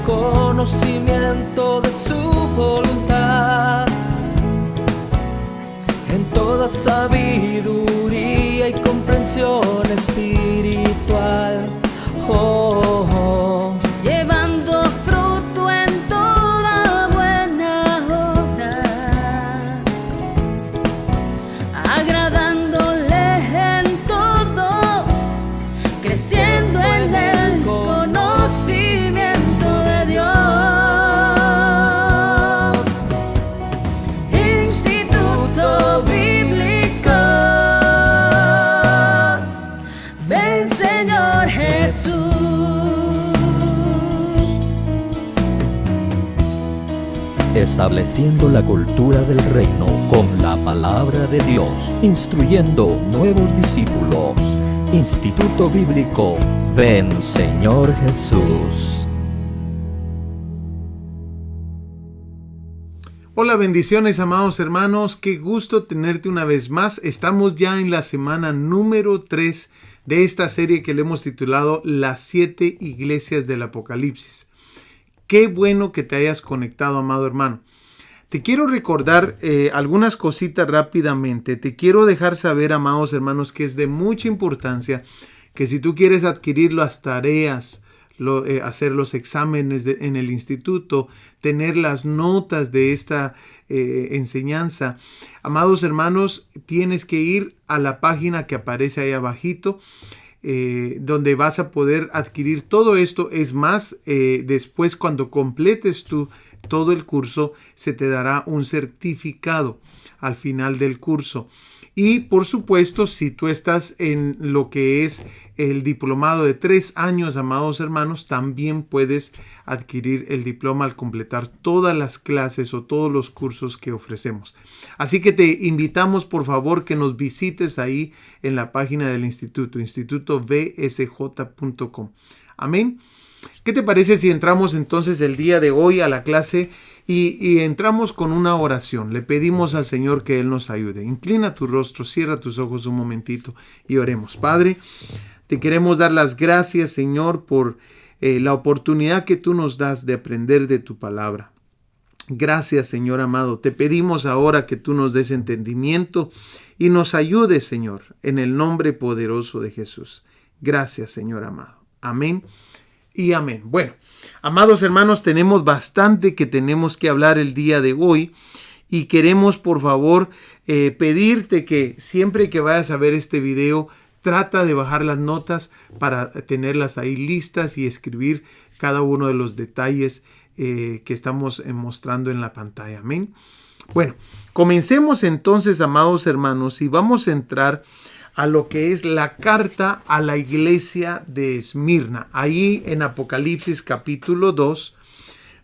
conocimiento de su voluntad, en toda sabiduría y comprensión espiritual. Oh, oh. Llevando fruto en toda buena obra, agradándole en todo, creciendo en el conocimiento de Dios. Instituto Bíblico, ven Señor Jesús. Estableciendo la cultura del reino con la palabra de Dios, instruyendo nuevos discípulos. Instituto Bíblico, ven Señor Jesús. Hola, bendiciones, amados hermanos, qué gusto tenerte una vez más. Estamos ya en la semana número 3 de esta serie que le hemos titulado Las 7 iglesias del Apocalipsis. Qué bueno que te hayas conectado, amado hermano. Te quiero recordar algunas cositas rápidamente. Te quiero dejar saber, amados hermanos, que es de mucha importancia que si tú quieres adquirir las tareas, hacer los exámenes en el instituto, tener las notas de esta enseñanza, amados hermanos, tienes que ir a la página que aparece ahí abajito, donde vas a poder adquirir todo esto. Es más, después cuando completes tú todo el curso, se te dará un certificado al final del curso. Y por supuesto, si tú estás en lo que es el diplomado de 3 años, amados hermanos, también puedes adquirir el diploma al completar todas las clases o todos los cursos que ofrecemos. Así que te invitamos, por favor, que nos visites ahí en la página del instituto, institutobsj.com. Amén. ¿Qué te parece si entramos entonces el día de hoy a la clase y entramos con una oración? Le pedimos al Señor que Él nos ayude. Inclina tu rostro, cierra tus ojos un momentito y oremos. Padre, te queremos dar las gracias, Señor, por la oportunidad que tú nos das de aprender de tu palabra. Gracias, Señor amado. Te pedimos ahora que tú nos des entendimiento y nos ayudes, Señor, en el nombre poderoso de Jesús. Gracias, Señor amado. Amén y amén. Bueno, amados hermanos, tenemos bastante que tenemos que hablar el día de hoy y queremos, por favor, pedirte que siempre que vayas a ver este video, trata de bajar las notas para tenerlas ahí listas y escribir cada uno de los detalles que estamos mostrando en la pantalla. Amén. Bueno, comencemos entonces, amados hermanos, y vamos a entrar a lo que es la carta a la iglesia de Esmirna. Ahí en Apocalipsis capítulo 2,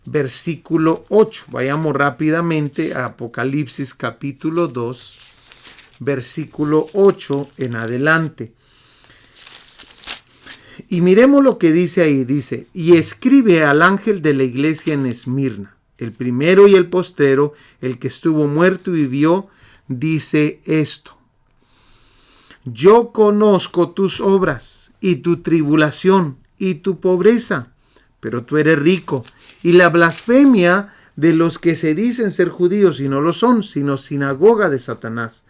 versículo 8. Vayamos rápidamente a Apocalipsis capítulo 2, versículo 8 en adelante. Y miremos lo que dice ahí. Dice: y escribe al ángel de la iglesia en Esmirna, el primero y el postrero, el que estuvo muerto y vivió, dice esto: yo conozco tus obras y tu tribulación y tu pobreza, pero tú eres rico, y la blasfemia de los que se dicen ser judíos y no lo son, sino sinagoga de Satanás.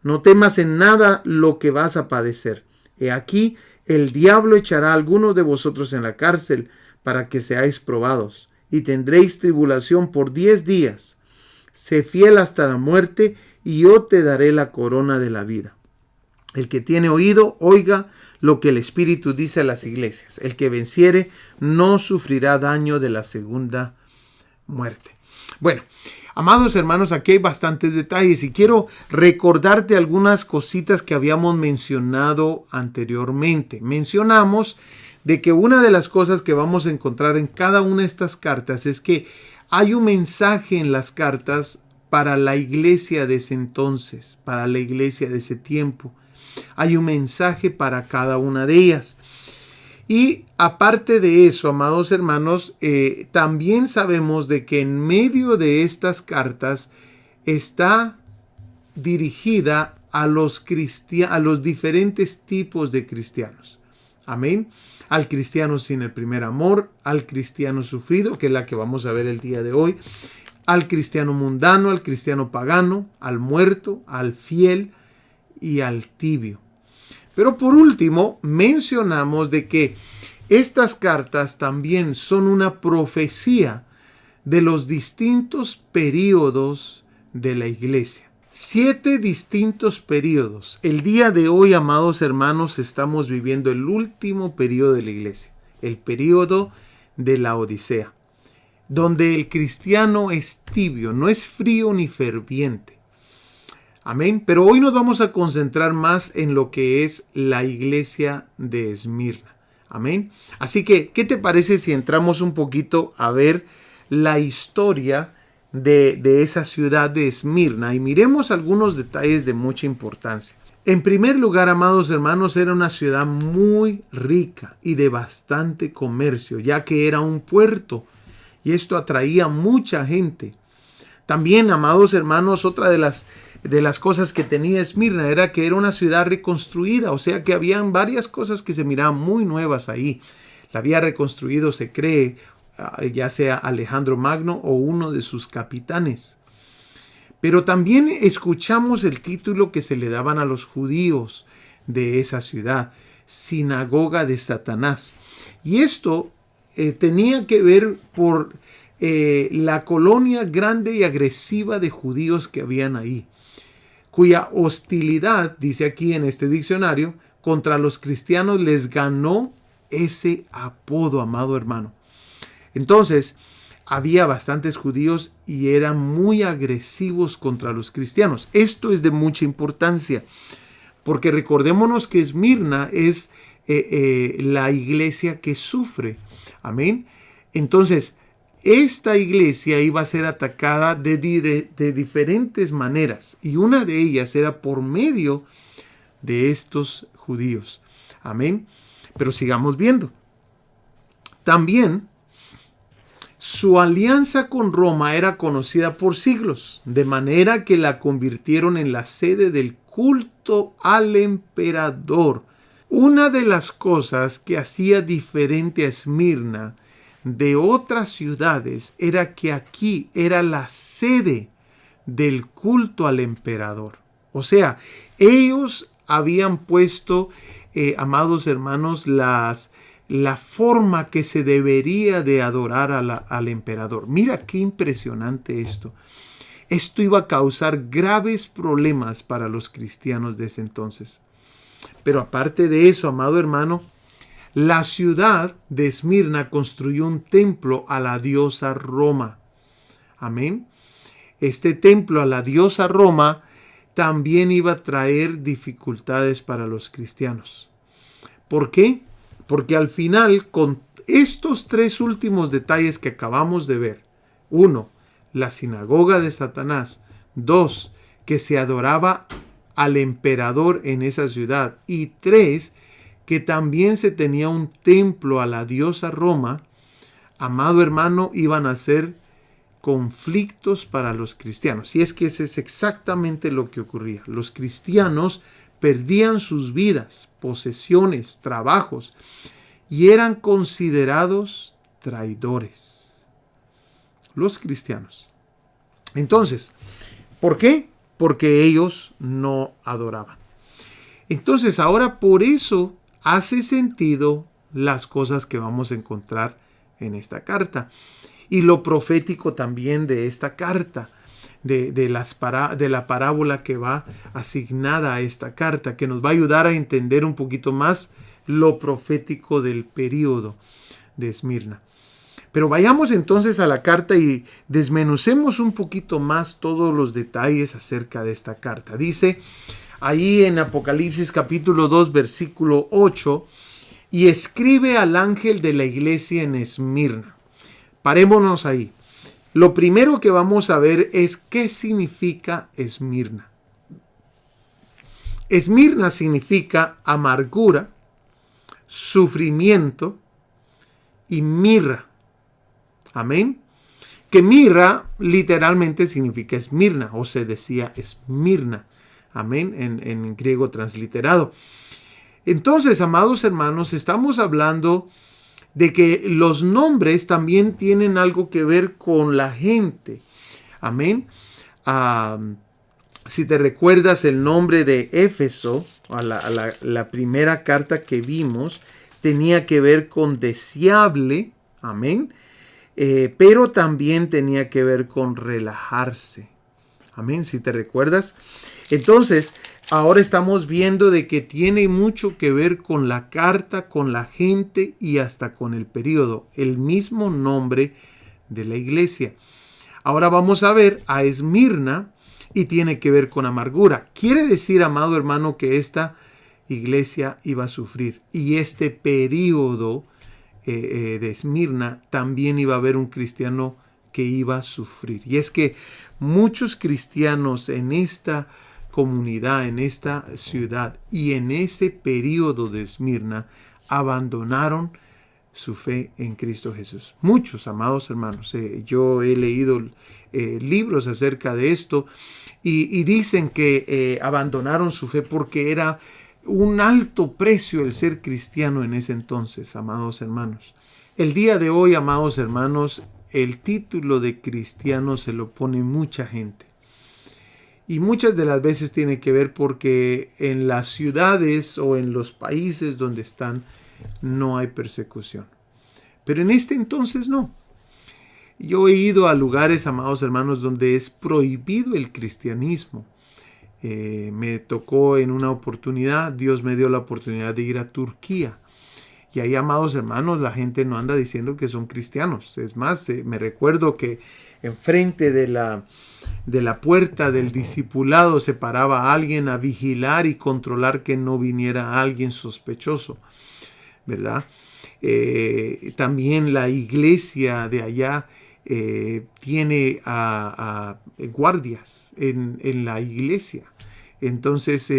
No temas en nada lo que vas a padecer. He aquí, el diablo echará a algunos de vosotros en la cárcel para que seáis probados, y tendréis tribulación por 10 días. Sé fiel hasta la muerte, y yo te daré la corona de la vida. El que tiene oído, oiga lo que el Espíritu dice a las iglesias. El que venciere no sufrirá daño de la segunda muerte. Bueno, amados hermanos, aquí hay bastantes detalles y quiero recordarte algunas cositas que habíamos mencionado anteriormente. Mencionamos de que una de las cosas que vamos a encontrar en cada una de estas cartas es que hay un mensaje en las cartas para la iglesia de ese entonces, para la iglesia de ese tiempo. Hay un mensaje para cada una de ellas. Y aparte de eso, amados hermanos, también sabemos de que en medio de estas cartas está dirigida a los diferentes tipos de cristianos. Amén. Al cristiano sin el primer amor, al cristiano sufrido, que es la que vamos a ver el día de hoy, al cristiano mundano, al cristiano pagano, al muerto, al fiel y al tibio. Pero por último, mencionamos de que estas cartas también son una profecía de los distintos períodos de la iglesia. 7 distintos períodos. El día de hoy, amados hermanos, estamos viviendo el último período de la iglesia, el período de la Odisea, donde el cristiano es tibio, no es frío ni ferviente. Amén. Pero hoy nos vamos a concentrar más en lo que es la iglesia de Esmirna. Amén. Así que, ¿qué te parece si entramos un poquito a ver la historia de esa ciudad de Esmirna y miremos algunos detalles de mucha importancia? En primer lugar, amados hermanos, era una ciudad muy rica y de bastante comercio, ya que era un puerto y esto atraía mucha gente. También, amados hermanos, otra de las cosas que tenía Esmirna era que era una ciudad reconstruida, o sea que habían varias cosas que se miraban muy nuevas ahí. La había reconstruido, se cree, ya sea Alejandro Magno o uno de sus capitanes. Pero también escuchamos el título que se le daban a los judíos de esa ciudad, Sinagoga de Satanás. Y esto tenía que ver por la colonia grande y agresiva de judíos que habían ahí, cuya hostilidad, dice aquí en este diccionario, contra los cristianos les ganó ese apodo, amado hermano. Entonces, había bastantes judíos y eran muy agresivos contra los cristianos. Esto es de mucha importancia, porque recordémonos que Esmirna es la iglesia que sufre. Amén. Entonces, esta iglesia iba a ser atacada de diferentes maneras, y una de ellas era por medio de estos judíos. Amén. Pero sigamos viendo. También, su alianza con Roma era conocida por siglos, de manera que la convirtieron en la sede del culto al emperador. Una de las cosas que hacía diferente a Esmirna de otras ciudades era que aquí era la sede del culto al emperador. O sea, ellos habían puesto, amados hermanos, la forma que se debería de adorar al emperador. Mira qué impresionante esto. Esto iba a causar graves problemas para los cristianos de ese entonces. Pero aparte de eso, amado hermano, la ciudad de Esmirna construyó un templo a la diosa Roma. Amén. Este templo a la diosa Roma también iba a traer dificultades para los cristianos. ¿Por qué? Porque al final, con estos 3 últimos detalles que acabamos de ver, 1, la sinagoga de Satanás, 2, que se adoraba al emperador en esa ciudad, y 3, que también se tenía un templo a la diosa Roma, amado hermano, iban a ser conflictos para los cristianos. Y es que ese es exactamente lo que ocurría. Los cristianos perdían sus vidas, posesiones, trabajos, y eran considerados traidores. Los cristianos. Entonces, ¿por qué? Porque ellos no adoraban. Entonces, ahora por eso hace sentido las cosas que vamos a encontrar en esta carta. Y lo profético también de esta carta. De la parábola que va asignada a esta carta, que nos va a ayudar a entender un poquito más lo profético del período de Esmirna. Pero vayamos entonces a la carta y desmenucemos un poquito más todos los detalles acerca de esta carta. Dice ahí en Apocalipsis capítulo 2 versículo 8, y escribe al ángel de la iglesia en Esmirna. Parémonos ahí. Lo primero que vamos a ver es qué significa Esmirna. Esmirna significa amargura, sufrimiento y mirra. Amén. Que mirra literalmente significa Esmirna, o se decía Esmirna. Amén. En griego transliterado. Entonces, amados hermanos, estamos hablando de que los nombres también tienen algo que ver con la gente. Amén. Si te recuerdas el nombre de Éfeso, la primera carta que vimos, tenía que ver con deseable, amén, pero también tenía que ver con relajarse. Amén, si te recuerdas. Entonces, ahora estamos viendo de que tiene mucho que ver con la carta, con la gente y hasta con el periodo, el mismo nombre de la iglesia. Ahora vamos a ver a Esmirna y tiene que ver con amargura. Quiere decir, amado hermano, que esta iglesia iba a sufrir y este periodo de Esmirna también iba a haber un cristiano que iba a sufrir. Y es que muchos cristianos en esta comunidad, en esta ciudad y en ese periodo de Esmirna abandonaron su fe en Cristo Jesús. Muchos, amados hermanos, yo he leído libros acerca de esto y dicen que abandonaron su fe porque era un alto precio el ser cristiano en ese entonces, amados hermanos. El día de hoy, amados hermanos, el título de cristiano se lo pone mucha gente. Y muchas de las veces tiene que ver porque en las ciudades o en los países donde están no hay persecución. Pero en este entonces no. Yo he ido a lugares, amados hermanos, donde es prohibido el cristianismo. Me tocó en una oportunidad, Dios me dio la oportunidad de ir a Turquía. Y ahí, amados hermanos, la gente no anda diciendo que son cristianos. Es más, me recuerdo que enfrente de la puerta del discipulado se paraba alguien a vigilar y controlar que no viniera alguien sospechoso, ¿verdad? También la iglesia de allá tiene a guardias en la iglesia. Entonces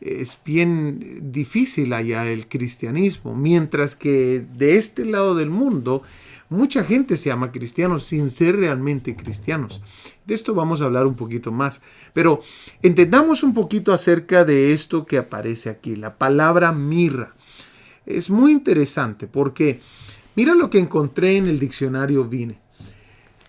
es bien difícil allá el cristianismo, mientras que de este lado del mundo mucha gente se llama cristianos sin ser realmente cristianos. De esto vamos a hablar un poquito más, pero entendamos un poquito acerca de esto que aparece aquí, la palabra mirra. Es muy interesante porque mira lo que encontré en el diccionario Vine.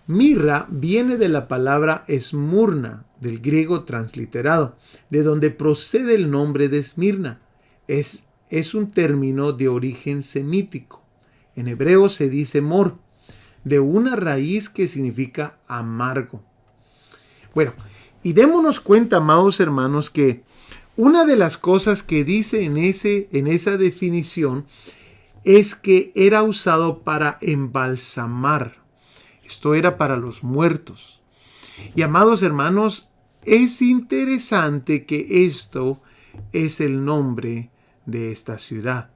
Mirra viene de la palabra Esmurna, del griego transliterado, de donde procede el nombre de Esmirna. Es un término de origen semítico. En hebreo se dice mor, de una raíz que significa amargo. Bueno, y démonos cuenta, amados hermanos, que una de las cosas que dice en esa definición es que era usado para embalsamar. Esto era para los muertos. Y amados hermanos, es interesante que esto es el nombre de esta ciudad.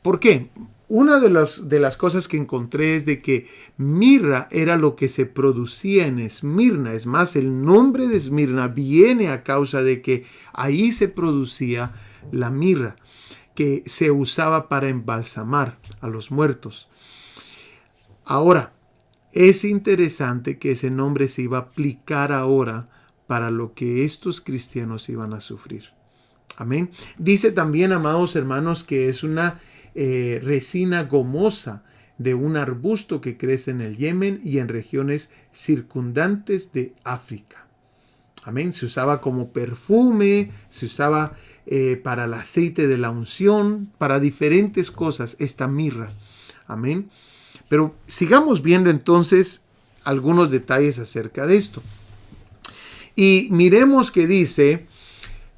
¿Por qué? Una de las cosas que encontré es de que mirra era lo que se producía en Esmirna. Es más, el nombre de Esmirna viene a causa de que ahí se producía la mirra, que se usaba para embalsamar a los muertos. Ahora, es interesante que ese nombre se iba a aplicar ahora para lo que estos cristianos iban a sufrir. Amén. Dice también, amados hermanos, que es una resina gomosa de un arbusto que crece en el Yemen y en regiones circundantes de África. Amén. Se usaba como perfume, se usaba para el aceite de la unción, para diferentes cosas, esta mirra. Amén. Pero sigamos viendo entonces algunos detalles acerca de esto. Y miremos que dice,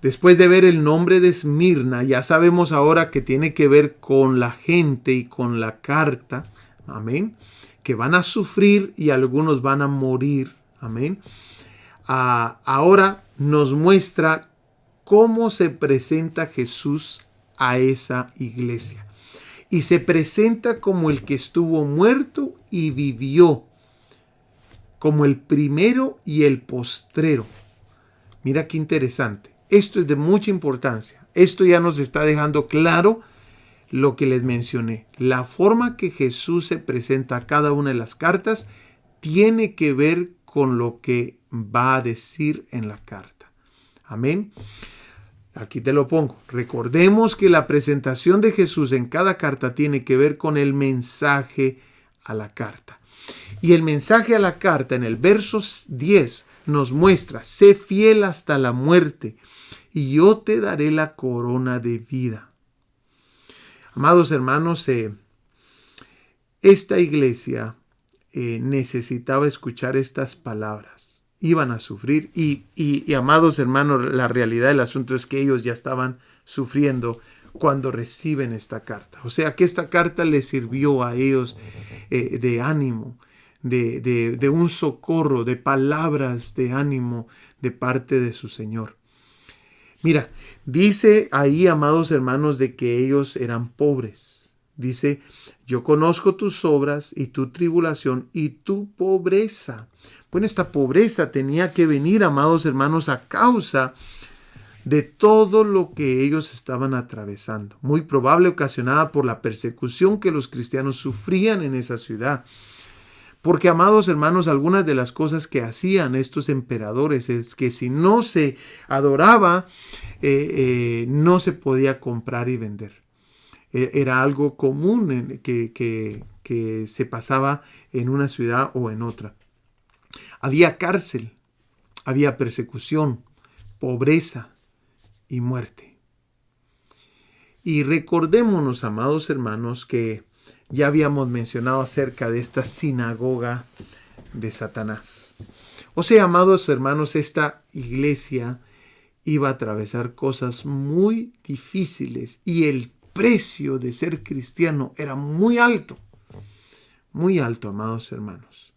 después de ver el nombre de Esmirna, ya sabemos ahora que tiene que ver con la gente y con la carta, amén, que van a sufrir y algunos van a morir, amén. Ahora nos muestra cómo se presenta Jesús a esa iglesia. Y se presenta como el que estuvo muerto y vivió, como el primero y el postrero. Mira qué interesante. Esto es de mucha importancia. Esto ya nos está dejando claro lo que les mencioné. La forma que Jesús se presenta a cada una de las cartas tiene que ver con lo que va a decir en la carta. Amén. Aquí te lo pongo. Recordemos que la presentación de Jesús en cada carta tiene que ver con el mensaje a la carta. Y el mensaje a la carta en el verso 10 nos muestra: sé fiel hasta la muerte y yo te daré la corona de vida. Amados hermanos, esta iglesia necesitaba escuchar estas palabras. Iban a sufrir y amados hermanos, la realidad del asunto es que ellos ya estaban sufriendo cuando reciben esta carta. O sea que esta carta les sirvió a ellos de ánimo, de un socorro, de palabras de ánimo de parte de su Señor. Mira, dice ahí, amados hermanos, de que ellos eran pobres. Dice: yo conozco tus obras y tu tribulación y tu pobreza. Bueno, esta pobreza tenía que venir, amados hermanos, a causa de todo lo que ellos estaban atravesando. Muy probable ocasionada por la persecución que los cristianos sufrían en esa ciudad. Porque, amados hermanos, algunas de las cosas que hacían estos emperadores es que si no se adoraba, no se podía comprar y vender. Era algo común que se pasaba en una ciudad o en otra. Había cárcel, había persecución, pobreza y muerte. Y recordémonos, amados hermanos, que ya habíamos mencionado acerca de esta sinagoga de Satanás. O sea, amados hermanos, esta iglesia iba a atravesar cosas muy difíciles y el precio de ser cristiano era muy alto, amados hermanos.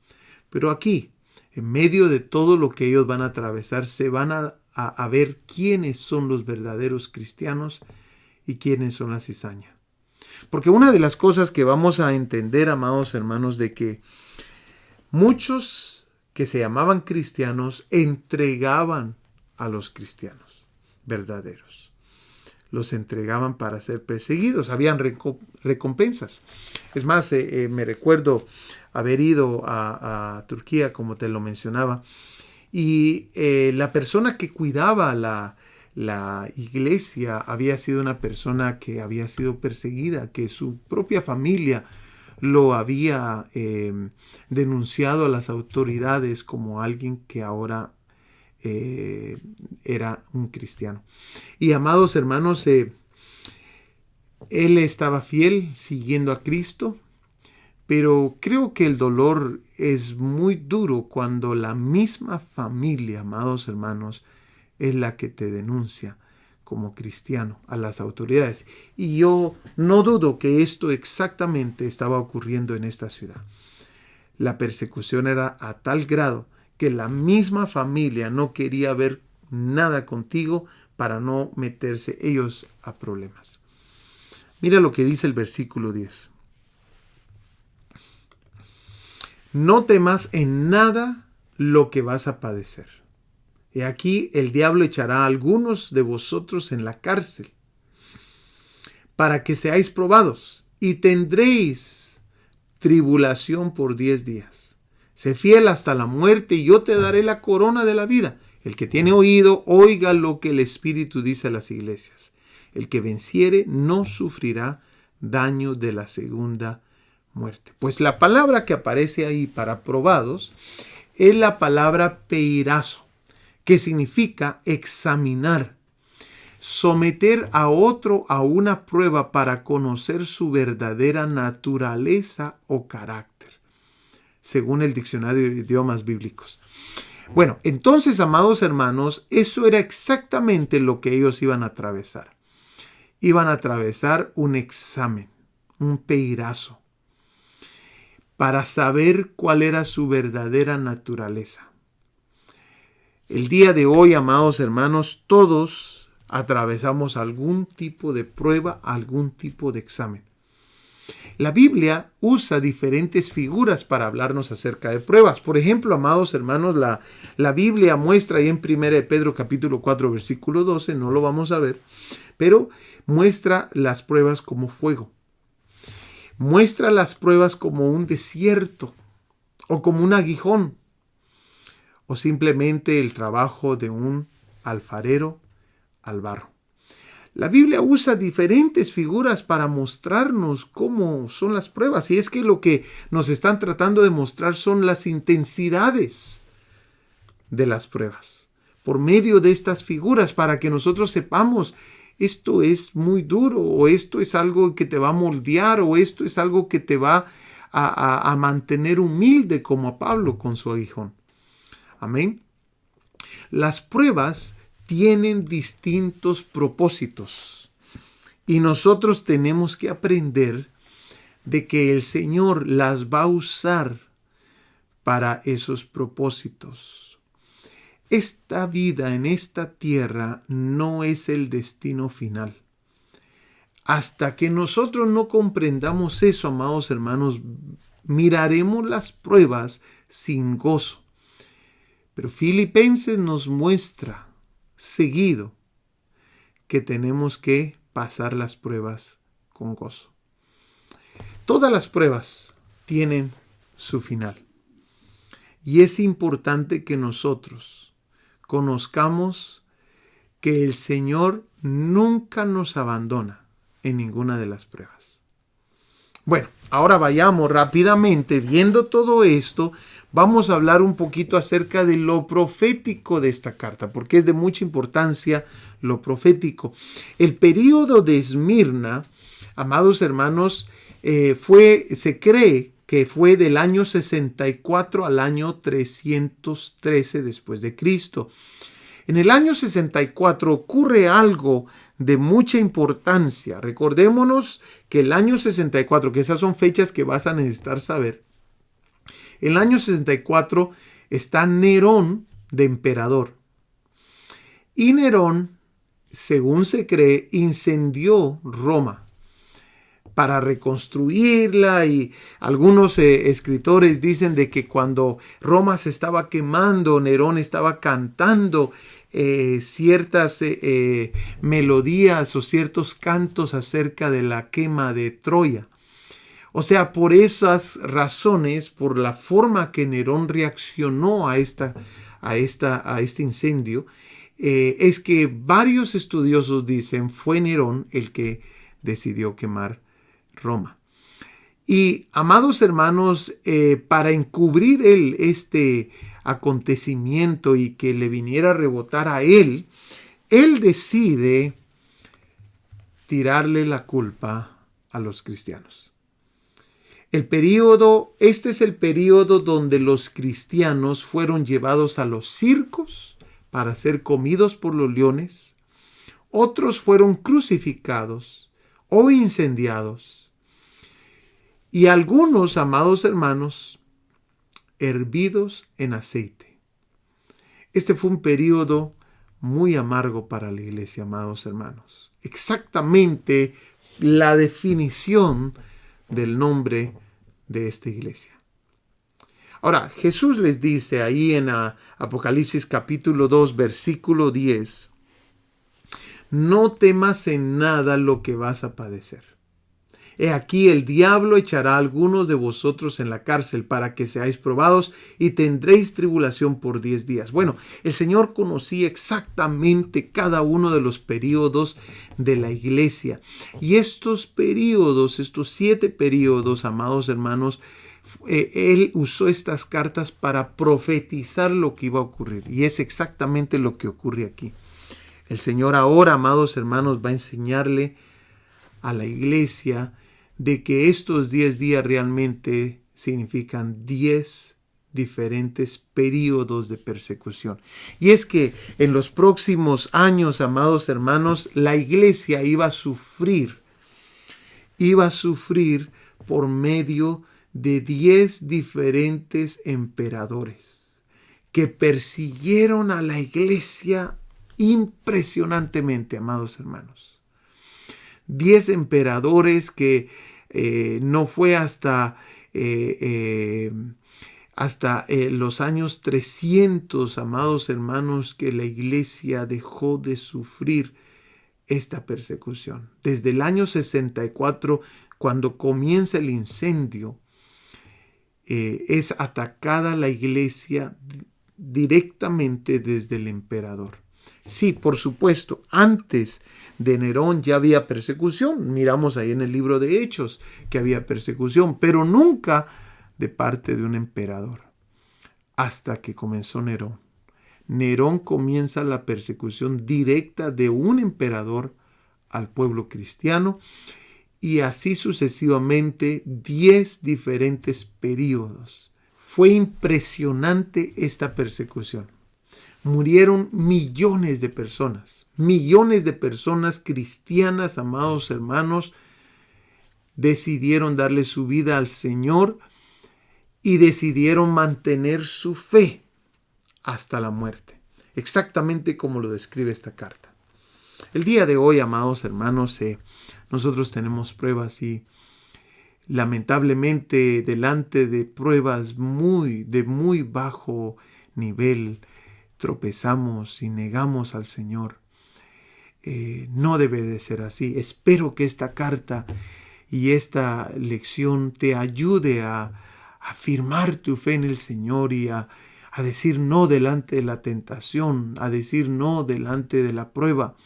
Pero aquí, en medio de todo lo que ellos van a atravesar, se van a ver quiénes son los verdaderos cristianos y quiénes son la cizaña. Porque una de las cosas que vamos a entender, amados hermanos, de que muchos que se llamaban cristianos entregaban a los cristianos verdaderos. Los entregaban para ser perseguidos. Habían recompensas. Es más, me recuerdo haber ido a Turquía, como te lo mencionaba, y la persona que cuidaba la iglesia había sido una persona que había sido perseguida, que su propia familia lo había denunciado a las autoridades como alguien que ahora era un cristiano. Y amados hermanos, él estaba fiel siguiendo a Cristo, pero creo que el dolor es muy duro cuando la misma familia, amados hermanos, es la que te denuncia como cristiano a las autoridades. Y yo no dudo que esto exactamente estaba ocurriendo en esta ciudad. La persecución era a tal grado que la misma familia no quería ver nada contigo para no meterse ellos a problemas. Mira lo que dice el versículo 10. No temas en nada lo que vas a padecer. He aquí el diablo echará a algunos de vosotros en la cárcel para que seáis probados y tendréis tribulación por 10 días. Sé fiel hasta la muerte y yo te daré la corona de la vida. El que tiene oído, oiga lo que el Espíritu dice a las iglesias. El que venciere no sufrirá daño de la segunda muerte. Pues la palabra que aparece ahí para probados es la palabra peirazo, que significa examinar, someter a otro a una prueba para conocer su verdadera naturaleza o carácter, según el diccionario de idiomas bíblicos. Bueno, entonces, amados hermanos, eso era exactamente lo que ellos iban a atravesar. Iban a atravesar un examen, un peirazo, para saber cuál era su verdadera naturaleza. El día de hoy, amados hermanos, todos atravesamos algún tipo de prueba, algún tipo de examen. La Biblia usa diferentes figuras para hablarnos acerca de pruebas. Por ejemplo, amados hermanos, la Biblia muestra ahí en 1 Pedro capítulo 4, versículo 12, no lo vamos a ver, pero muestra las pruebas como fuego. Muestra las pruebas como un desierto o como un aguijón o simplemente el trabajo de un alfarero al barro. La Biblia usa diferentes figuras para mostrarnos cómo son las pruebas. Y es que lo que nos están tratando de mostrar son las intensidades de las pruebas. Por medio de estas figuras, para que nosotros sepamos, esto es muy duro, o esto es algo que te va a moldear, o esto es algo que te va a mantener humilde, como a Pablo con su aguijón. Amén. Las pruebas tienen distintos propósitos y nosotros tenemos que aprender de que el Señor las va a usar para esos propósitos. Esta vida en esta tierra no es el destino final. Hasta que nosotros no comprendamos eso, amados hermanos, miraremos las pruebas sin gozo. Pero Filipenses nos muestra seguido que tenemos que pasar las pruebas con gozo. Todas las pruebas tienen su final. Y es importante que nosotros conozcamos que el Señor nunca nos abandona en ninguna de las pruebas. Bueno, ahora vayamos rápidamente viendo todo esto. Vamos a hablar un poquito acerca de lo profético de esta carta, porque es de mucha importancia lo profético. El período de Esmirna, amados hermanos, se cree que fue del año 64 al año 313 después de Cristo. En el año 64 ocurre algo de mucha importancia. Recordémonos que el año 64, que esas son fechas que vas a necesitar saber. El año 64 está Nerón de emperador. Y Nerón, según se cree, incendió Roma para reconstruirla, y algunos escritores dicen de que cuando Roma se estaba quemando, Nerón estaba cantando ciertas melodías o ciertos cantos acerca de la quema de Troya. O sea, por esas razones, por la forma que Nerón reaccionó a este incendio, es que varios estudiosos dicen fue Nerón el que decidió quemar Roma. Y, amados hermanos, para encubrir este acontecimiento y que le viniera a rebotar a él decide tirarle la culpa a los cristianos. Este es el período donde los cristianos fueron llevados a los circos para ser comidos por los leones. Otros fueron crucificados o incendiados. Y algunos, amados hermanos, hervidos en aceite. Este fue un período muy amargo para la iglesia, amados hermanos. Exactamente la definición del nombre de esta iglesia. Ahora, Jesús les dice ahí en Apocalipsis capítulo 2, versículo 10, no temas en nada lo que vas a padecer. He aquí el diablo echará a algunos de vosotros en la cárcel para que seáis probados y tendréis tribulación por 10 días. Bueno, el Señor conocía exactamente cada uno de los periodos de la iglesia. Y estos periodos, estos 7 periodos, amados hermanos, Él usó estas cartas para profetizar lo que iba a ocurrir. Y es exactamente lo que ocurre aquí. El Señor ahora, amados hermanos, va a enseñarle a la iglesia de que estos 10 días realmente significan 10 diferentes periodos de persecución. Y es que en los próximos años, amados hermanos, la iglesia iba a sufrir por medio de 10 diferentes emperadores que persiguieron a la iglesia impresionantemente, amados hermanos. 10 emperadores que no fue hasta los años 300, amados hermanos, que la iglesia dejó de sufrir esta persecución. Desde el año 64, cuando comienza el incendio, es atacada la iglesia directamente desde el emperador. Sí, por supuesto, antes de Nerón ya había persecución. Miramos ahí en el libro de Hechos que había persecución, pero nunca de parte de un emperador. Hasta que comenzó Nerón. Nerón comienza la persecución directa de un emperador al pueblo cristiano y así sucesivamente 10 diferentes períodos. Fue impresionante esta persecución. Murieron millones de personas cristianas, amados hermanos, decidieron darle su vida al Señor y decidieron mantener su fe hasta la muerte, exactamente como lo describe esta carta. El día de hoy, amados hermanos, nosotros tenemos pruebas y lamentablemente delante de pruebas de muy bajo nivel tropezamos y negamos al Señor. No debe de ser así. Espero que esta carta y esta lección te ayude a afirmar tu fe en el Señor y a decir no delante de la tentación, a decir no delante de la prueba.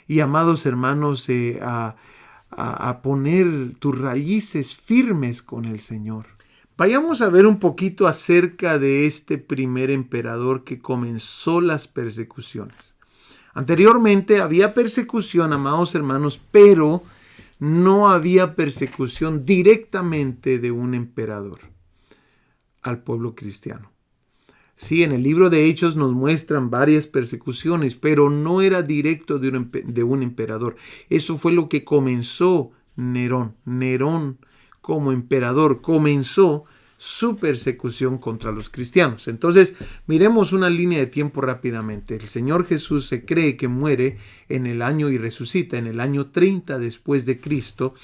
Y amados hermanos, a poner tus raíces firmes con el Señor. Vayamos a ver un poquito acerca de este primer emperador que comenzó las persecuciones. Anteriormente había persecución, amados hermanos, pero no había persecución directamente de un emperador al pueblo cristiano. Sí, en el libro de Hechos nos muestran varias persecuciones, pero no era directo de un emperador. Eso fue lo que comenzó Nerón. Nerón, como emperador, comenzó su persecución contra los cristianos. Entonces, miremos una línea de tiempo rápidamente. El Señor Jesús se cree que muere en el año y resucita en el año 30 después de Cristo.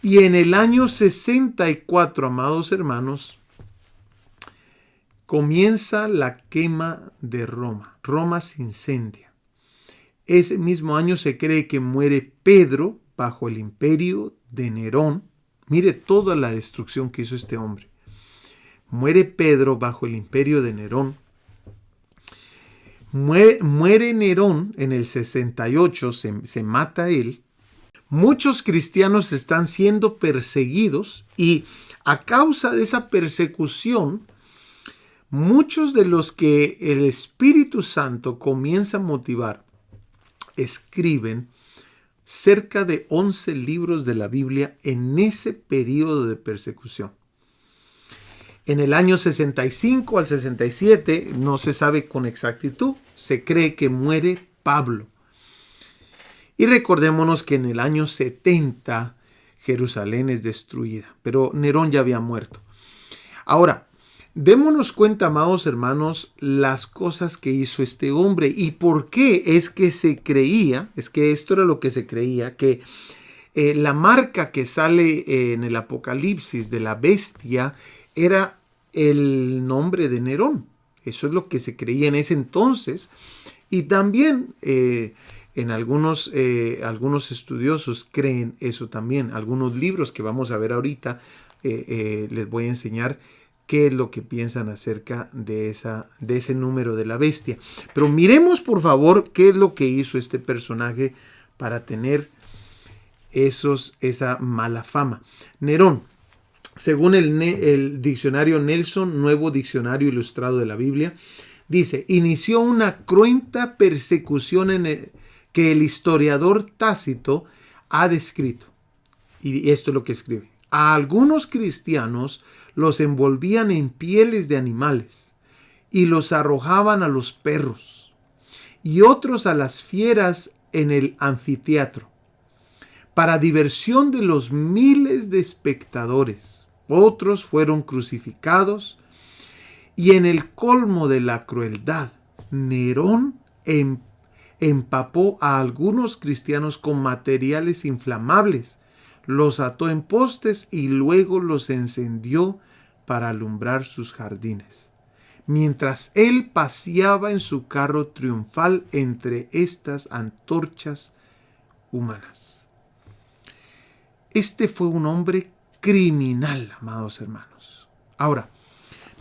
Y en el año 64, amados hermanos, comienza la quema de Roma. Roma se incendia. Ese mismo año se cree que muere Pedro bajo el imperio de Nerón. Mire toda la destrucción que hizo este hombre. Muere Pedro bajo el imperio de Nerón. Muere Nerón en el 68, se mata él. Muchos cristianos están siendo perseguidos y a causa de esa persecución, muchos de los que el Espíritu Santo comienza a motivar escriben cerca de 11 libros de la Biblia en ese periodo de persecución. En el año 65 al 67, no se sabe con exactitud, se cree que muere Pablo. Y recordémonos que en el año 70 Jerusalén es destruida, pero Nerón ya había muerto. Ahora, démonos cuenta, amados hermanos, las cosas que hizo este hombre y por qué es que se creía, es que esto era lo que se creía, que la marca que sale en el Apocalipsis de la bestia era el nombre de Nerón. Eso es lo que se creía en ese entonces. Y también en algunos estudiosos creen eso también. Algunos libros que vamos a ver ahorita les voy a enseñar qué es lo que piensan acerca de ese número de la bestia. Pero miremos por favor qué es lo que hizo este personaje para tener esa mala fama. Nerón, según el diccionario Nelson, Nuevo Diccionario Ilustrado de la Biblia, dice, inició una cruenta persecución que el historiador Tácito ha descrito. Y esto es lo que escribe. A algunos cristianos los envolvían en pieles de animales y los arrojaban a los perros y otros a las fieras en el anfiteatro para diversión de los miles de espectadores. Otros fueron crucificados y en el colmo de la crueldad, Nerón empapó a algunos cristianos con materiales inflamables, los ató en postes y luego los encendió para alumbrar sus jardines, mientras él paseaba en su carro triunfal entre estas antorchas humanas. Este fue un hombre criminal, amados hermanos. Ahora,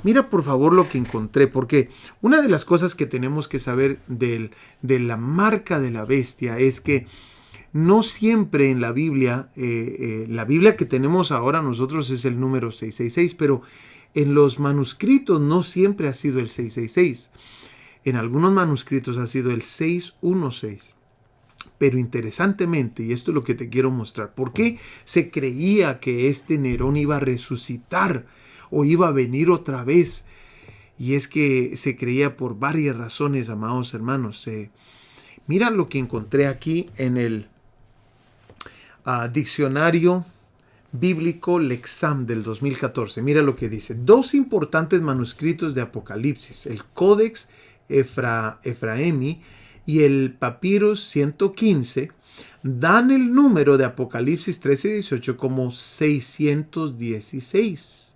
Mira por favor lo que encontré, porque una de las cosas que tenemos que saber de la marca de la bestia es que no siempre en la Biblia que tenemos ahora nosotros es el número 666, pero en los manuscritos no siempre ha sido el 666. En algunos manuscritos ha sido el 616. Pero interesantemente, y esto es lo que te quiero mostrar, ¿por qué se creía que este Nerón iba a resucitar o iba a venir otra vez? Y es que se creía por varias razones, amados hermanos. Mira lo que encontré aquí en el diccionario bíblico Lexam del 2014. Mira lo que dice. 2 importantes manuscritos de Apocalipsis, el Codex Efraemi y el Papyrus 115, dan el número de Apocalipsis 13:18 como 616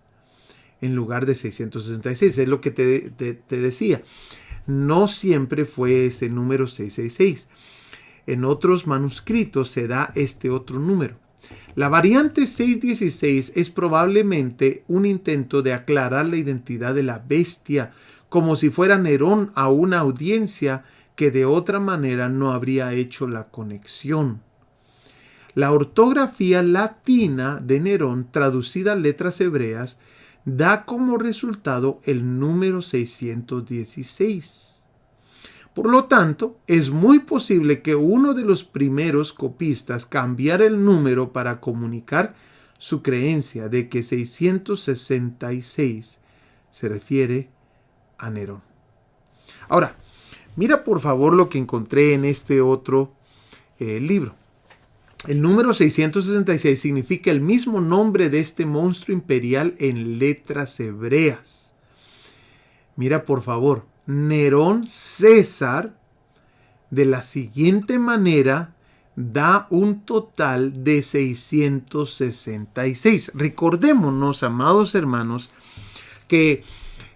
en lugar de 666. Es lo que te decía. No siempre fue ese número 666. En otros manuscritos se da este otro número. La variante 616 es probablemente un intento de aclarar la identidad de la bestia, como si fuera Nerón a una audiencia que de otra manera no habría hecho la conexión. La ortografía latina de Nerón, traducida a letras hebreas, da como resultado el número 616. Por lo tanto, es muy posible que uno de los primeros copistas cambiara el número para comunicar su creencia de que 666 se refiere a Nerón. Ahora, mira por favor lo que encontré en este otro libro. El número 666 significa el mismo nombre de este monstruo imperial en letras hebreas. Mira por favor, Nerón César, de la siguiente manera, da un total de 666. Recordémonos, amados hermanos, que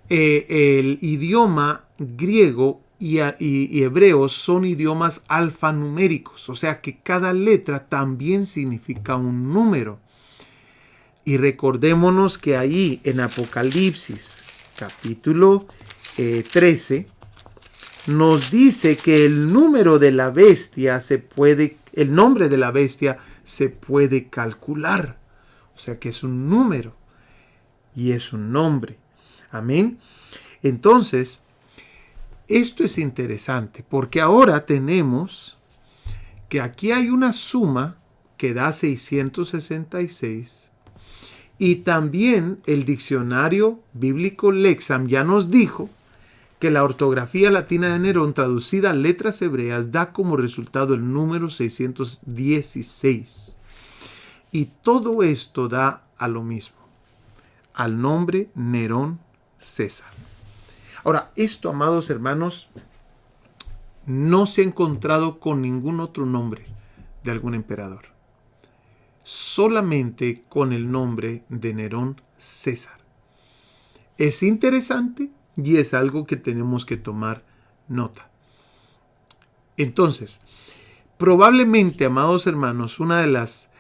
el idioma griego y hebreo son idiomas alfanuméricos, o sea que cada letra también significa un número. Y recordémonos que ahí en Apocalipsis capítulo 13 nos dice que el número de la bestia el nombre de la bestia se puede calcular, o sea que es un número y es un nombre. Amén. Entonces, esto es interesante porque ahora tenemos que aquí hay una suma que da 666 y también el diccionario bíblico Lexam ya nos dijo que la ortografía latina de Nerón traducida a letras hebreas da como resultado el número 616. Y todo esto da a lo mismo, al nombre Nerón César. Ahora, esto, amados hermanos, no se ha encontrado con ningún otro nombre de algún emperador. Solamente con el nombre de Nerón César. Es interesante y es algo que tenemos que tomar nota. Entonces, probablemente, amados hermanos, una de las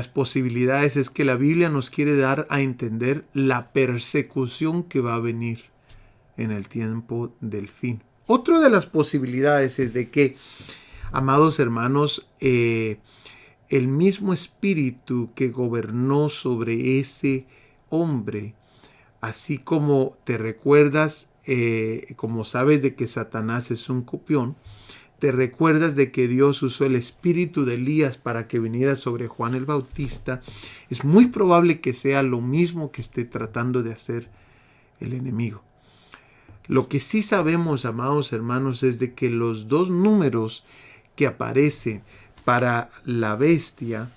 posibilidades es que la Biblia nos quiere dar a entender la persecución que va a venir en el tiempo del fin. Otra de las posibilidades es de que, amados hermanos, el mismo espíritu que gobernó sobre ese hombre, así como te recuerdas, como sabes de que Satanás es un copión, te recuerdas de que Dios usó el espíritu de Elías para que viniera sobre Juan el Bautista. Es muy probable que sea lo mismo que esté tratando de hacer el enemigo. Lo que sí sabemos, amados hermanos, es de que los dos números que aparecen para la bestia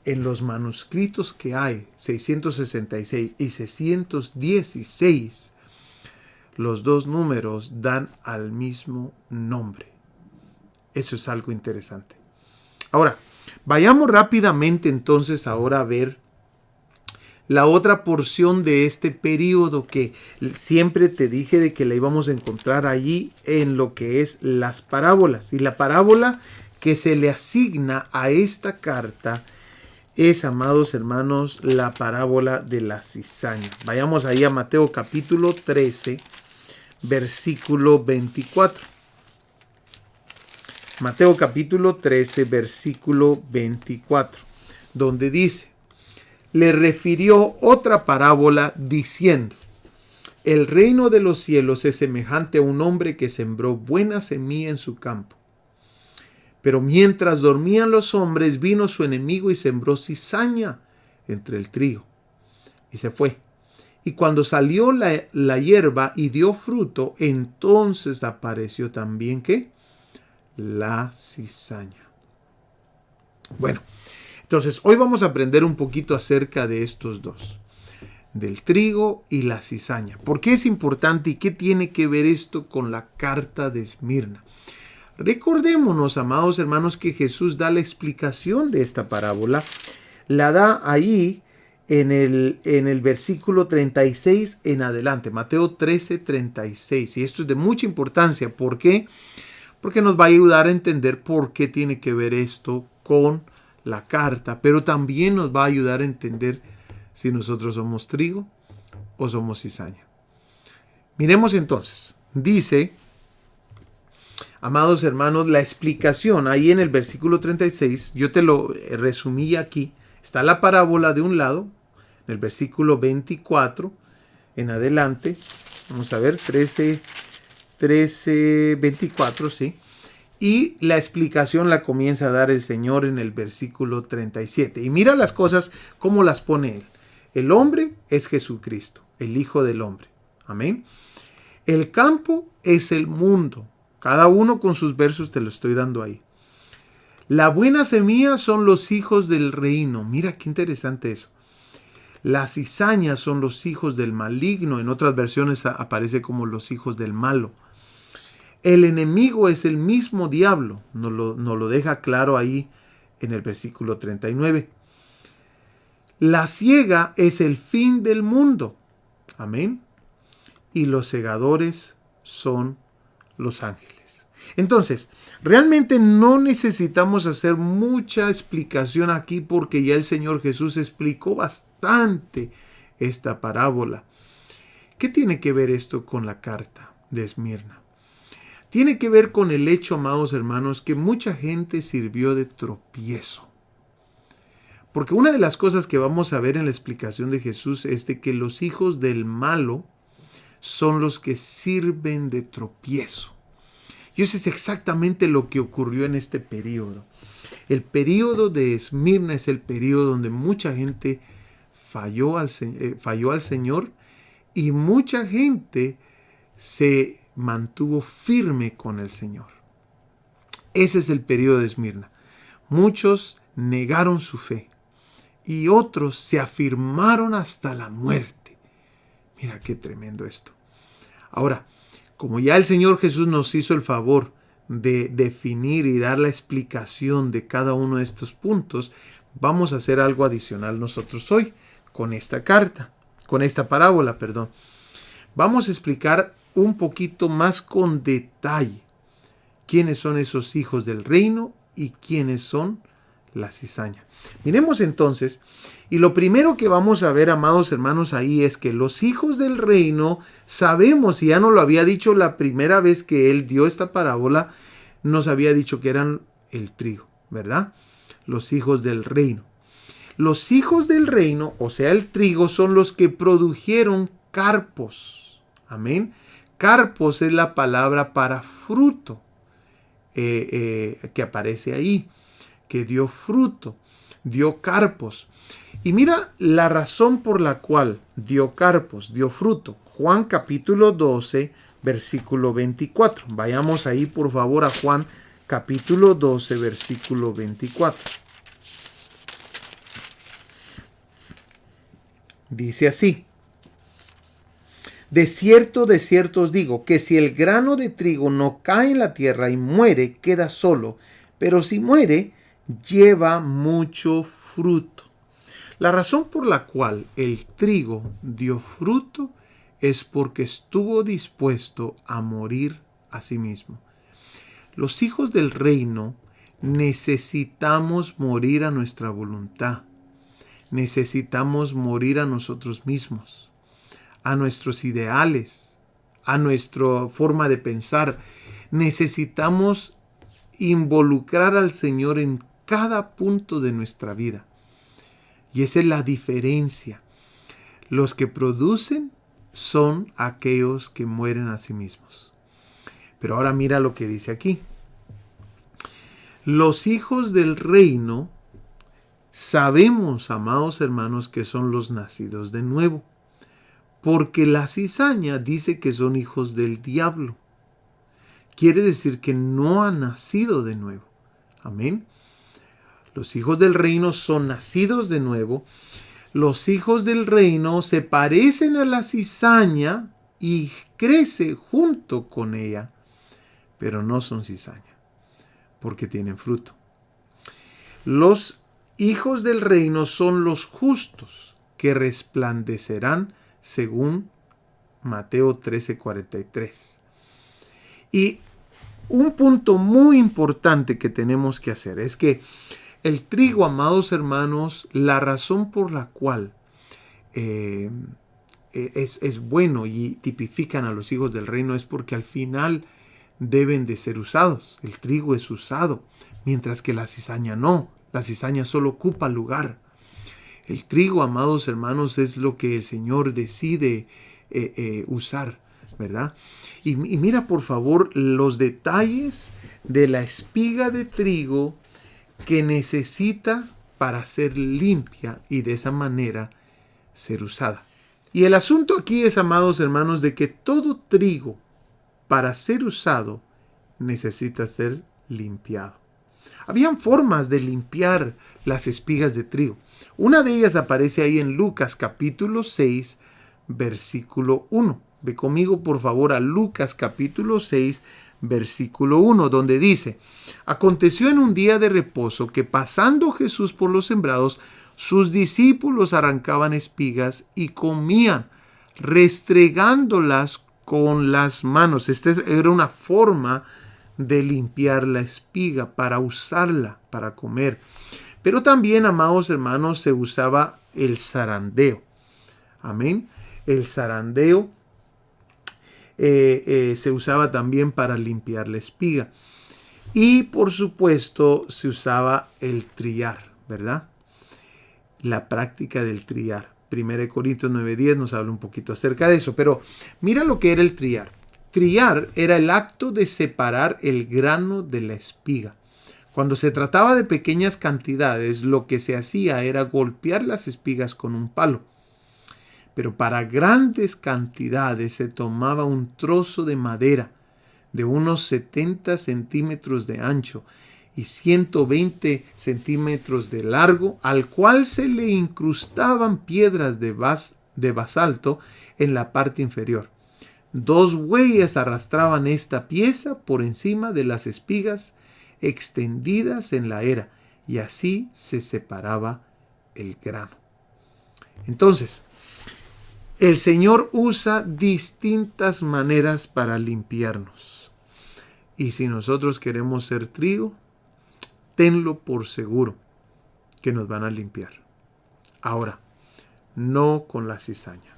en los manuscritos que hay, 666 y 616, los dos números dan al mismo nombre. Eso es algo interesante. Ahora, vayamos rápidamente entonces ahora a ver la otra porción de este periodo que siempre te dije de que la íbamos a encontrar allí en lo que es las parábolas. Y la parábola que se le asigna a esta carta es, amados hermanos, la parábola de la cizaña. Vayamos ahí a Mateo capítulo 13, versículo 24. Mateo capítulo 13, versículo 24, donde dice: le refirió otra parábola diciendo: el reino de los cielos es semejante a un hombre que sembró buena semilla en su campo. Pero mientras dormían los hombres, vino su enemigo y sembró cizaña entre el trigo. Y se fue. Y cuando salió la hierba y dio fruto, entonces apareció también, ¿qué? La cizaña. Bueno, entonces hoy vamos a aprender un poquito acerca de estos dos, del trigo y la cizaña. ¿Por qué es importante y qué tiene que ver esto con la carta de Esmirna? Recordémonos, amados hermanos, que Jesús da la explicación de esta parábola. La da ahí en el versículo 36 en adelante, Mateo 13, 36. Y esto es de mucha importancia. ¿Por qué? Porque nos va a ayudar a entender por qué tiene que ver esto con la carta, pero también nos va a ayudar a entender si nosotros somos trigo o somos cizaña. Miremos entonces. Dice, amados hermanos, la explicación ahí en el versículo 36, yo te lo resumí aquí. Está la parábola de un lado, en el versículo 24 en adelante. Vamos a ver, 13, 24, sí. Y la explicación la comienza a dar el Señor en el versículo 37. Y mira las cosas, cómo las pone Él. El hombre es Jesucristo, el Hijo del Hombre. Amén. El campo es el mundo. Cada uno con sus versos te lo estoy dando ahí. La buena semilla son los hijos del reino. Mira qué interesante eso. Las cizañas son los hijos del maligno. En otras versiones aparece como los hijos del malo. El enemigo es el mismo diablo. Nos lo deja claro ahí en el versículo 39. La ciega es el fin del mundo. Amén. Y los segadores son los ángeles. Entonces, realmente no necesitamos hacer mucha explicación aquí porque ya el Señor Jesús explicó bastante esta parábola. ¿Qué tiene que ver esto con la carta de Esmirna? Tiene que ver con el hecho, amados hermanos, que mucha gente sirvió de tropiezo. Porque una de las cosas que vamos a ver en la explicación de Jesús es de que los hijos del malo son los que sirven de tropiezo. Y eso es exactamente lo que ocurrió en este periodo. El periodo de Esmirna es el periodo donde mucha gente falló al Señor y mucha gente se mantuvo firme con el Señor. Ese es el periodo de Esmirna. Muchos negaron su fe y otros se afirmaron hasta la muerte. Mira qué tremendo esto. Ahora, como ya el Señor Jesús nos hizo el favor de definir y dar la explicación de cada uno de estos puntos, vamos a hacer algo adicional nosotros hoy con esta parábola, perdón. Vamos a explicar un poquito más con detalle quiénes son esos hijos del reino y quiénes son la cizaña. Miremos entonces, y lo primero que vamos a ver, amados hermanos, ahí es que los hijos del reino, sabemos, y ya nos lo había dicho la primera vez que él dio esta parábola, nos había dicho que eran el trigo, ¿verdad? Los hijos del reino. Los hijos del reino, o sea, el trigo, son los que produjeron carpos. Amén. Carpos es la palabra para fruto que aparece ahí, que dio fruto, dio carpos. Y mira la razón por la cual dio carpos, dio fruto. Juan capítulo 12, versículo 24. Vayamos ahí por favor a Juan capítulo 12, versículo 24. Dice así: de cierto os digo, que si el grano de trigo no cae en la tierra y muere, queda solo, pero si muere, lleva mucho fruto. La razón por la cual el trigo dio fruto es porque estuvo dispuesto a morir a sí mismo. Los hijos del reino necesitamos morir a nuestra voluntad. necesitamos morir a nosotros mismos, a nuestros ideales, a nuestra forma de pensar. Necesitamos involucrar al Señor en cada punto de nuestra vida. Y esa es la diferencia. Los que producen son aquellos que mueren a sí mismos. Pero ahora mira lo que dice aquí. Los hijos del reino sabemos, amados hermanos, que son los nacidos de nuevo, porque la cizaña dice que son hijos del diablo. Quiere decir que no han nacido de nuevo. Amén. Los hijos del reino son nacidos de nuevo. Los hijos del reino se parecen a la cizaña y crecen junto con ella, pero no son cizaña, porque tienen fruto. Los hijos del reino son los justos, que resplandecerán según Mateo 13:43. Y un punto muy importante que tenemos que hacer es que el trigo, amados hermanos, la razón por la cual es bueno y tipifican a los hijos del reino es porque al final deben de ser usados. El trigo es usado, mientras que la cizaña no. La cizaña solo ocupa lugar. El trigo, amados hermanos, es lo que el Señor decide usar, ¿verdad? Y mira, por favor, los detalles de la espiga de trigo que necesita para ser limpia y de esa manera ser usada. Y el asunto aquí es, amados hermanos, de que todo trigo para ser usado necesita ser limpiado. Habían formas de limpiar las espigas de trigo. Una de ellas aparece ahí en Lucas capítulo 6, versículo 1. Ve conmigo, por favor, a Lucas capítulo 6, versículo 1, donde dice: aconteció en un día de reposo que pasando Jesús por los sembrados, sus discípulos arrancaban espigas y comían, restregándolas con las manos. Esta era una forma de limpiar la espiga para usarla para comer. Pero también, amados hermanos, se usaba el zarandeo. Amén. El zarandeo se usaba también para limpiar la espiga. Y por supuesto se usaba el trillar, ¿verdad? La práctica del trillar. 1 Corintios 9:10 nos habla un poquito acerca de eso. Pero mira lo que era el trillar. Trillar era el acto de separar el grano de la espiga. Cuando se trataba de pequeñas cantidades, lo que se hacía era golpear las espigas con un palo. Pero para grandes cantidades se tomaba un trozo de madera de unos 70 centímetros de ancho y 120 centímetros de largo, al cual se le incrustaban piedras de basalto en la parte inferior. 2 bueyes arrastraban esta pieza por encima de las espigas extendidas en la era, y así se separaba el grano. Entonces, el Señor usa distintas maneras para limpiarnos. Y si nosotros queremos ser trigo, tenlo por seguro que nos van a limpiar. Ahora, no con la cizaña.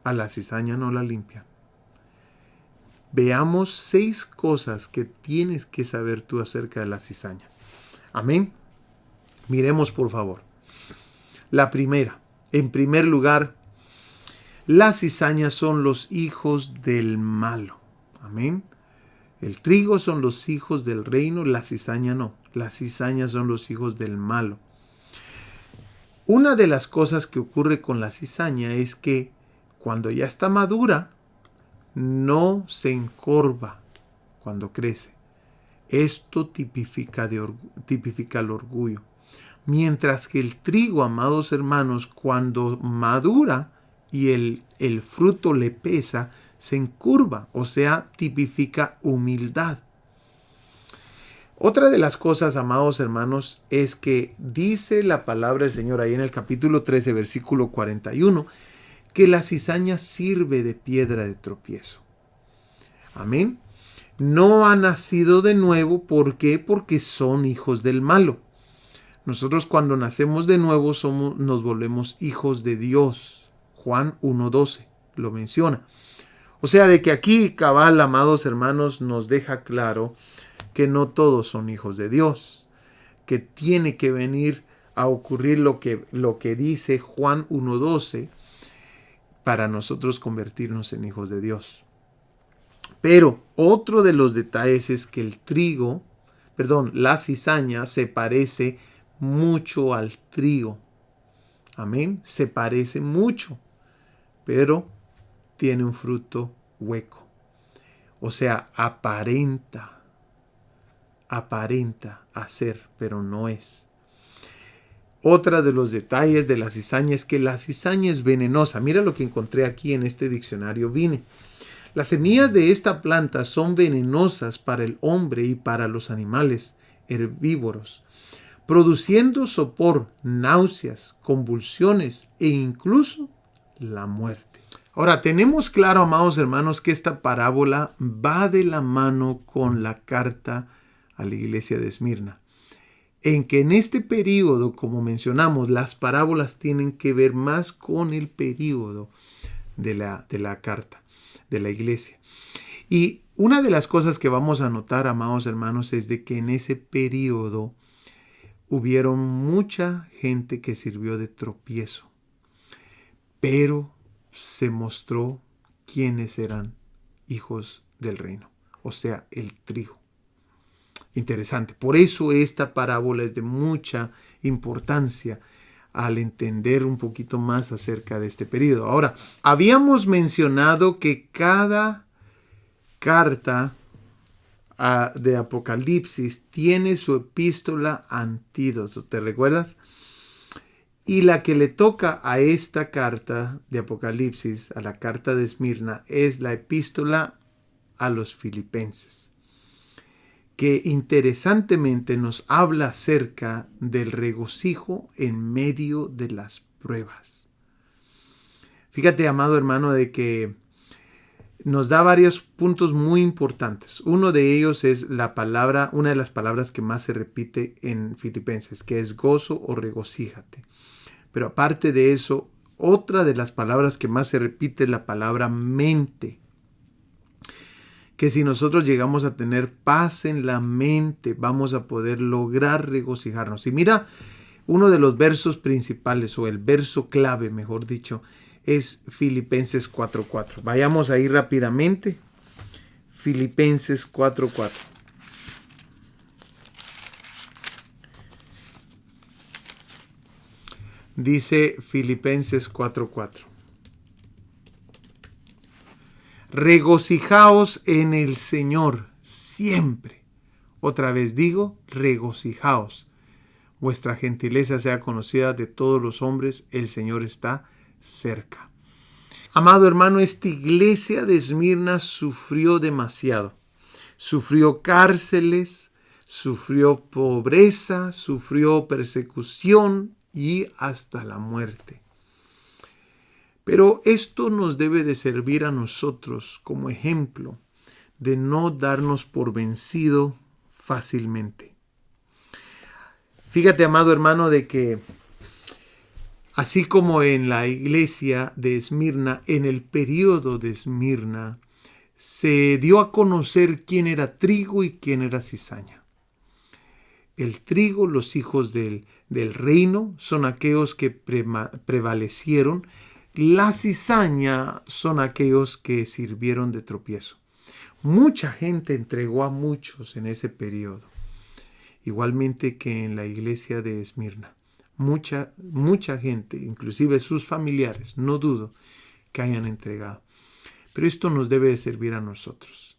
A la cizaña no la limpian. Veamos 6 cosas que tienes que saber tú acerca de la cizaña. Amén. Miremos, por favor. La primera. En primer lugar, las cizañas son los hijos del malo. Amén. El trigo son los hijos del reino, la cizaña no. Las cizañas son los hijos del malo. Una de las cosas que ocurre con la cizaña es que cuando ya está madura, no se encorva cuando crece. Esto tipifica el orgullo. Mientras que el trigo, amados hermanos, cuando madura y el fruto le pesa, se encurva, o sea, tipifica humildad. Otra de las cosas, amados hermanos, es que dice la palabra del Señor ahí en el capítulo 13, versículo 41, que la cizaña sirve de piedra de tropiezo. Amén. No ha nacido de nuevo, ¿por qué? Porque son hijos del malo. Nosotros cuando nacemos de nuevo nos volvemos hijos de Dios. Juan 1:12 lo menciona. O sea, de que aquí cabal, amados hermanos, nos deja claro que no todos son hijos de Dios, que tiene que venir a ocurrir lo que dice Juan 1:12 para nosotros convertirnos en hijos de Dios. Pero otro de los detalles es que la cizaña se parece mucho al trigo. Amén. Se parece mucho, pero tiene un fruto hueco. O sea, aparenta hacer, pero no es. Otra de los detalles de la cizaña es que la cizaña es venenosa. Mira lo que encontré aquí en este diccionario Vine. Las semillas de esta planta son venenosas para el hombre y para los animales herbívoros, produciendo sopor, náuseas, convulsiones e incluso la muerte. Ahora, tenemos claro, amados hermanos, que esta parábola va de la mano con la carta a la iglesia de Esmirna, en que en este periodo, como mencionamos, las parábolas tienen que ver más con el periodo de la carta de la iglesia. Y una de las cosas que vamos a notar, amados hermanos, es de que en ese periodo hubieron mucha gente que sirvió de tropiezo, pero se mostró quiénes eran hijos del reino, o sea, el trigo. Interesante. Por eso esta parábola es de mucha importancia al entender un poquito más acerca de este periodo. Ahora, habíamos mencionado que cada carta de Apocalipsis tiene su epístola antídoto, ¿te recuerdas? Y la que le toca a esta carta de Apocalipsis, a la carta de Esmirna, es la epístola a los filipenses, que interesantemente nos habla acerca del regocijo en medio de las pruebas. Fíjate, amado hermano, de que nos da varios puntos muy importantes. Uno de ellos es una de las palabras que más se repite en Filipenses, que es gozo o regocíjate. Pero aparte de eso, otra de las palabras que más se repite es la palabra mente. Que si nosotros llegamos a tener paz en la mente, vamos a poder lograr regocijarnos. Y mira, uno de los versos principales, o el verso clave, mejor dicho, es Filipenses 4:4. Vayamos ahí rápidamente. Filipenses 4:4. Dice Filipenses 4:4. Regocijaos en el Señor siempre. Otra vez digo, regocijaos. Vuestra gentileza sea conocida de todos los hombres, el Señor está cerca. Amado hermano, esta iglesia de Esmirna sufrió demasiado. Sufrió cárceles, sufrió pobreza, sufrió persecución y hasta la muerte. Pero esto nos debe de servir a nosotros como ejemplo de no darnos por vencido fácilmente. Fíjate, amado hermano, de que así como en la iglesia de Esmirna, en el periodo de Esmirna, se dio a conocer quién era trigo y quién era cizaña. El trigo, los hijos del reino, son aquellos que prevalecieron. La cizaña son aquellos que sirvieron de tropiezo. Mucha gente entregó a muchos en ese periodo. Igualmente que en la iglesia de Esmirna. Mucha gente, inclusive sus familiares, no dudo que hayan entregado. Pero esto nos debe de servir a nosotros.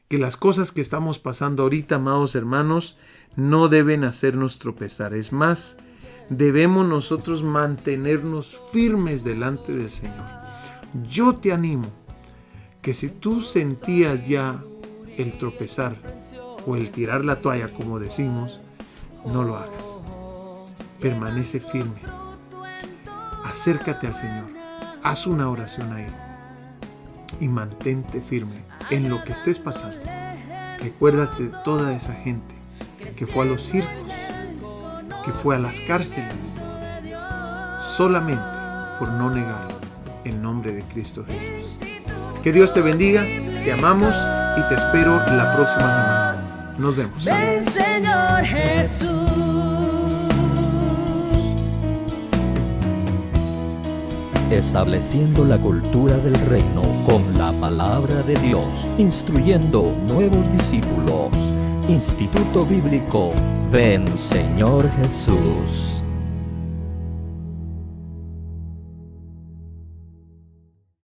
Que las cosas que estamos pasando ahorita, amados hermanos, no deben hacernos tropezar. Es más, debemos nosotros mantenernos firmes delante del Señor. Yo te animo que si tú sentías ya el tropezar o el tirar la toalla, como decimos, no lo hagas. Permanece firme. Acércate al Señor. Haz una oración ahí. Y mantente firme en lo que estés pasando. Recuérdate de toda esa gente que fue a los circos, que fue a las cárceles solamente por no negar el nombre de Cristo Jesús. Que Dios te bendiga, te amamos y te espero la próxima semana. Nos vemos. Ven, Señor Jesús. Estableciendo la cultura del reino con la palabra de Dios, instruyendo nuevos discípulos. Instituto Bíblico Ven, Señor Jesús.